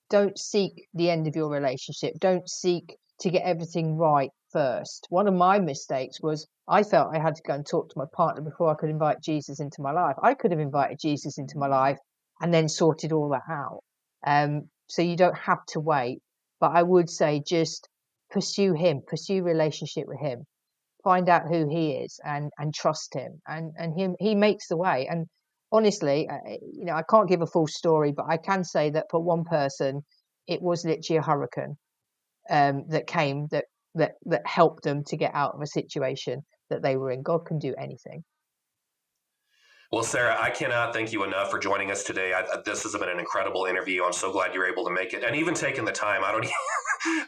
Don't seek the end of your relationship. Don't seek to get everything right first. One of my mistakes was I felt I had to go and talk to my partner before I could invite Jesus into my life. I could have invited Jesus into my life and then sorted all that out. So you don't have to wait. But I would say just pursue Him, pursue relationship with Him, find out who He is, and trust Him, and He makes the way. And honestly, I can't give a full story, but I can say that for one person, it was literally a hurricane that came that helped them to get out of a situation that they were in. God can do anything. Well, Sarah, I cannot thank you enough for joining us today. This has been an incredible interview. I'm so glad you're able to make it, and even taking the time. I don't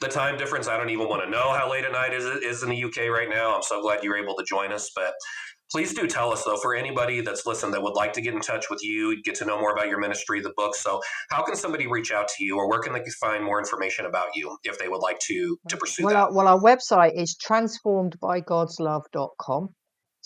the time difference. I don't even want to know how late at night is in the UK right now. I'm so glad you're able to join us. But please do tell us, though, for anybody that's listened that would like to get in touch with you, get to know more about your ministry, the book. So, how can somebody reach out to you, or where can they find more information about you if they would like to pursue Well, that? our website is transformedbygodsLove.com.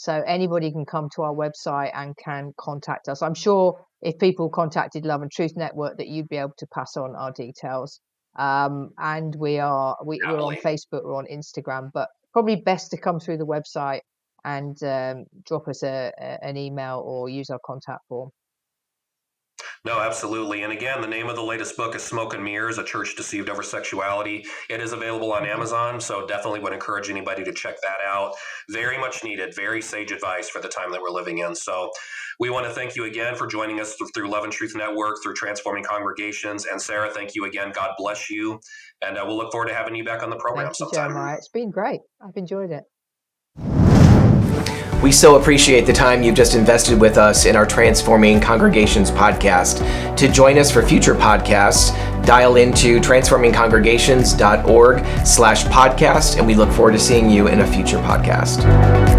So anybody can come to our website and can contact us. I'm sure if people contacted Love and Truth Network that you'd be able to pass on our details. And we're on Happily. Facebook, we're on Instagram, but probably best to come through the website and drop us an email or use our contact form. No, absolutely. And again, the name of the latest book is Smoke and Mirrors, A Church Deceived Over Sexuality. It is available on Mhm. Amazon, so definitely would encourage anybody to check that out. Very much needed, very sage advice for the time that we're living in. So we want to thank you again for joining us through Love and Truth Network, through Transforming Congregations. And Sarah, thank you again. God bless you. And we'll look forward to having you back on the program Thank you, sometime. Jeremiah. It's been great. I've enjoyed it. We so appreciate the time you've just invested with us in our Transforming Congregations podcast. To join us for future podcasts, dial into transformingcongregations.org/podcast, and we look forward to seeing you in a future podcast.